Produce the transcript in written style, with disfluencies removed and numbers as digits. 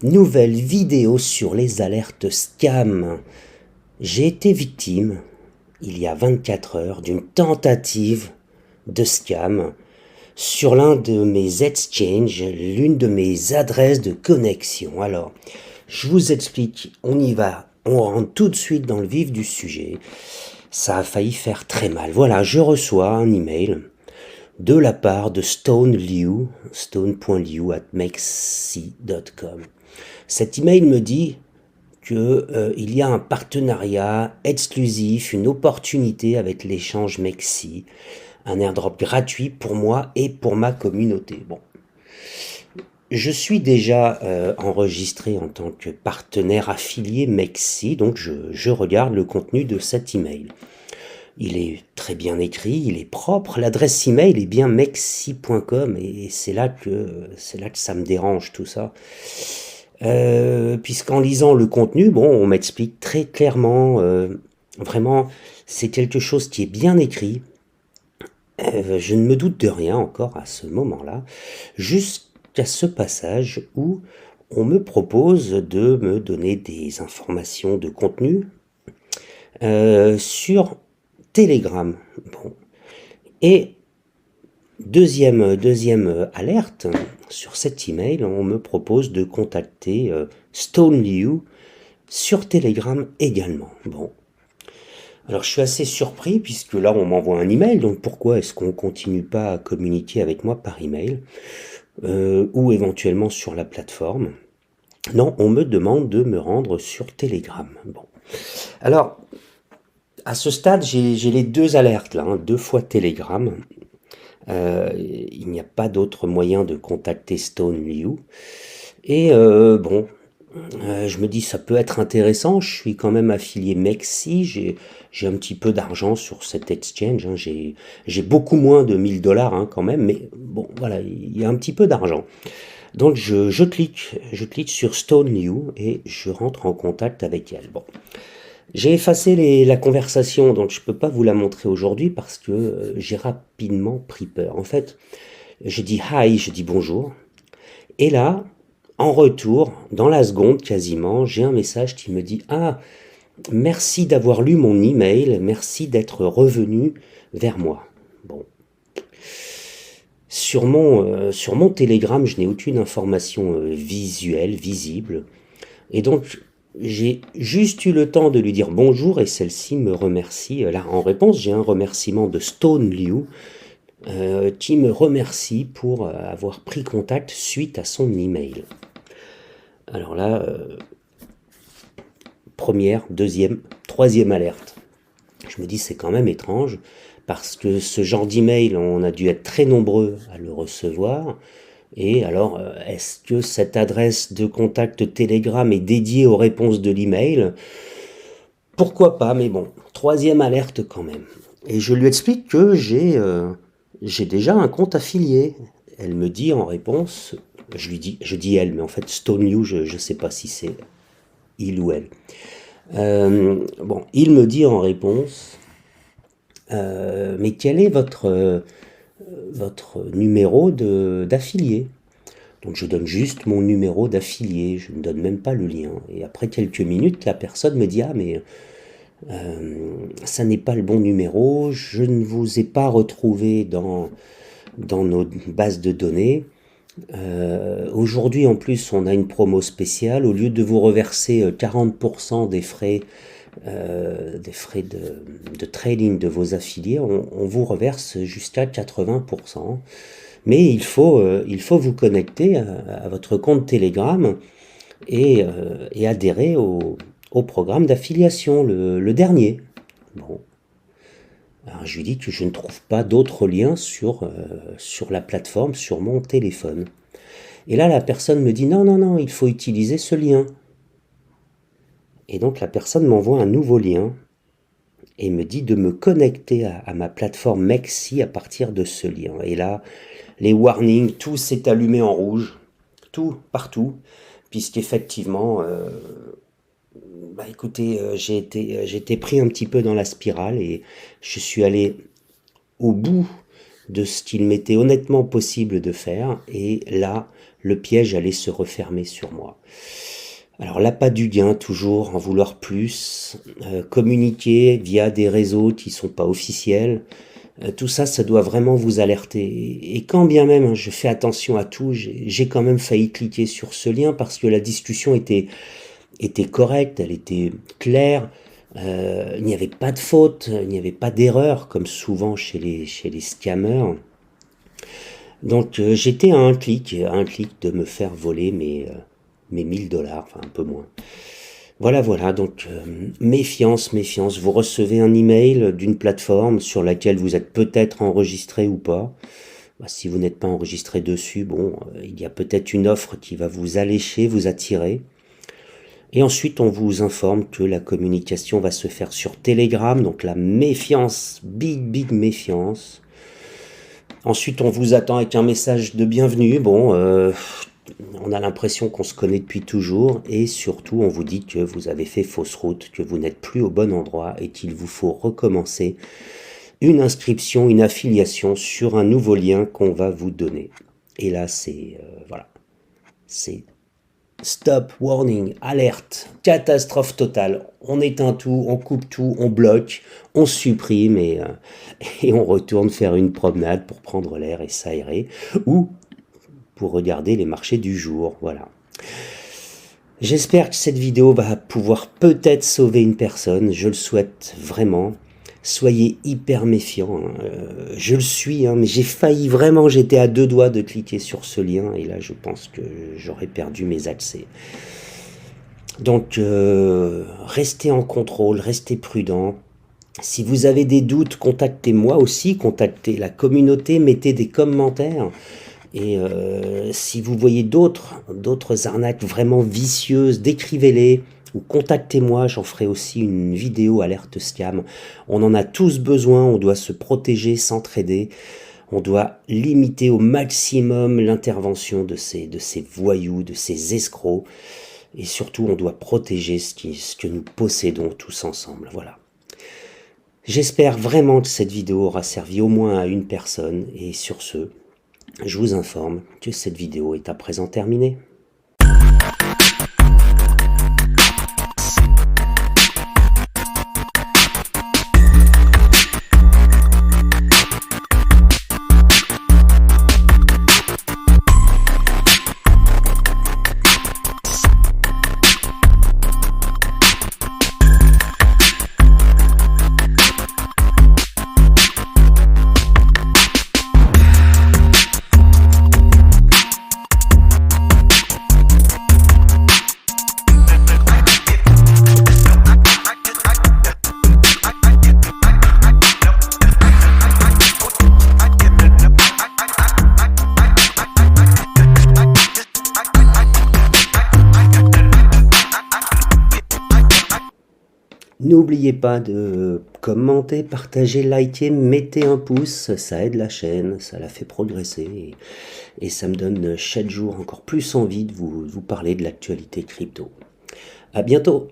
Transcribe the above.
Nouvelle vidéo sur les alertes scam. J'ai été victime, il y a 24 heures, d'une tentative de scam sur l'un de mes exchanges, l'une de mes adresses de connexion. Alors, je vous explique, on y va, on rentre tout de suite dans le vif du sujet. Ça a failli faire très mal. Voilà, je reçois un email de la part de stone.liu, stone.liu@mexi.com. Cet email me dit que il y a un partenariat exclusif, une opportunité avec l'échange Mexi, un airdrop gratuit pour moi et pour ma communauté. Bon, je suis déjà enregistré en tant que partenaire affilié Mexi, donc je regarde le contenu de cet email. Il est très bien écrit, il est propre, l'adresse email est bien mexi.com et c'est là que ça me dérange tout ça. Puisqu'en lisant le contenu, bon, on m'explique très clairement, vraiment, c'est quelque chose qui est bien écrit. Je ne me doute de rien encore à ce moment-là, jusqu'à ce passage où on me propose de me donner des informations de contenu sur Telegram. Bon. Et deuxième alerte, sur cet email, on me propose de contacter stone.liu sur Telegram également. Bon. Alors je suis assez surpris puisque là on m'envoie un email, donc pourquoi est-ce qu'on continue pas à communiquer avec moi par email ou éventuellement sur la plateforme? Non, on me demande de me rendre sur Telegram. Bon. Alors, à ce stade, j'ai les deux alertes là, hein, 2 fois Telegram. Il n'y a pas d'autre moyen de contacter stone.liu. Et bon, je me dis ça peut être intéressant, je suis quand même affilié Mexi, j'ai un petit peu d'argent sur cet exchange, hein, j'ai beaucoup moins de 1000 $, hein, quand même, mais bon voilà, il y a un petit peu d'argent. Donc je clique sur stone.liu et je rentre en contact avec elle. Bon, j'ai effacé la conversation, donc je peux pas vous la montrer aujourd'hui parce que j'ai rapidement pris peur. En fait, je dis hi, je dis bonjour, et là, en retour, dans la seconde quasiment, j'ai un message qui me dit: ah, merci d'avoir lu mon email, merci d'être revenu vers moi. Bon. Sur mon Telegram, je n'ai aucune information visuelle, visible. Et donc, j'ai juste eu le temps de lui dire bonjour et celle-ci me remercie. Là, en réponse, j'ai un remerciement de stone.liu qui me remercie pour avoir pris contact suite à son email. Alors là, première, deuxième, troisième alerte. Je me dis c'est quand même étrange parce que ce genre d'email, on a dû être très nombreux à le recevoir. Et alors, est-ce que cette adresse de contact Telegram est dédiée aux réponses de l'email? Pourquoi pas, mais bon, troisième alerte quand même. Et je lui explique que j'ai déjà un compte affilié. Elle me dit en réponse, je dis elle, mais en fait stone.liu, je ne sais pas si c'est il ou elle. Bon, il me dit en réponse, mais quel est votre numéro d'affilié? Donc je donne juste mon numéro d'affilié, je ne donne même pas le lien. Et après quelques minutes, la personne me dit: ah mais ça n'est pas le bon numéro, je ne vous ai pas retrouvé dans nos bases de données. Aujourd'hui en plus on a une promo spéciale, au lieu de vous reverser 40% des frais de trading de vos affiliés, on vous reverse jusqu'à 80%. Mais il faut vous connecter à votre compte Telegram et adhérer au programme d'affiliation, le dernier. Bon. Alors je lui dis que je ne trouve pas d'autres liens sur la plateforme, sur mon téléphone. Et là, la personne me dit: non, non, non, il faut utiliser ce lien. Et donc la personne m'envoie un nouveau lien et me dit de me connecter à ma plateforme Mexi à partir de ce lien. Et là, les warnings, tout s'est allumé en rouge, tout, partout, puisqu'effectivement, bah écoutez, j'ai été pris un petit peu dans la spirale et je suis allé au bout de ce qu'il m'était honnêtement possible de faire, et là, le piège allait se refermer sur moi. Alors l'appât du gain, toujours, en vouloir plus, communiquer via des réseaux qui sont pas officiels, tout ça, ça doit vraiment vous alerter. Et quand bien même, hein, je fais attention à tout, j'ai quand même failli cliquer sur ce lien parce que la discussion était correcte, elle était claire, il n'y avait pas de faute, il n'y avait pas d'erreur, comme souvent chez les scammers. Donc j'étais à un clic de me faire voler mes 1000 $, enfin un peu moins. Voilà, voilà, donc méfiance, méfiance. Vous recevez un email d'une plateforme sur laquelle vous êtes peut-être enregistré ou pas. Bah, si vous n'êtes pas enregistré dessus, bon, il y a peut-être une offre qui va vous allécher, vous attirer. Et ensuite, on vous informe que la communication va se faire sur Telegram, donc la méfiance, big méfiance. Ensuite, on vous attend avec un message de bienvenue. Bon, on a l'impression qu'on se connaît depuis toujours, et surtout, on vous dit que vous avez fait fausse route, que vous n'êtes plus au bon endroit et qu'il vous faut recommencer une inscription, une affiliation sur un nouveau lien qu'on va vous donner. Et là, c'est voilà, c'est stop, warning, alerte, catastrophe totale. On éteint tout, on coupe tout, on bloque, on supprime et on retourne faire une promenade pour prendre l'air et s'aérer, ou pour regarder les marchés du jour. Voilà. J'espère que cette vidéo va pouvoir peut-être sauver une personne. Je le souhaite vraiment. Soyez hyper méfiants. Je le suis, hein, mais j'ai failli vraiment, j'étais à 2 doigts de cliquer sur ce lien, et là je pense que j'aurais perdu mes accès. Donc restez en contrôle, restez prudents. Si vous avez des doutes, contactez-moi aussi, contactez la communauté, mettez des commentaires. Et si vous voyez d'autres arnaques vraiment vicieuses, décrivez-les ou contactez-moi, j'en ferai aussi une vidéo alerte scam. On en a tous besoin, on doit se protéger, s'entraider, on doit limiter au maximum l'intervention de ces voyous, de ces escrocs, et surtout on doit protéger ce que nous possédons tous ensemble. Voilà. J'espère vraiment que cette vidéo aura servi au moins à une personne, et sur ce, je vous informe que cette vidéo est à présent terminée. N'oubliez pas de commenter, partager, liker, mettez un pouce, ça aide la chaîne, ça la fait progresser, et ça me donne chaque jour encore plus envie de vous parler de l'actualité crypto. À bientôt!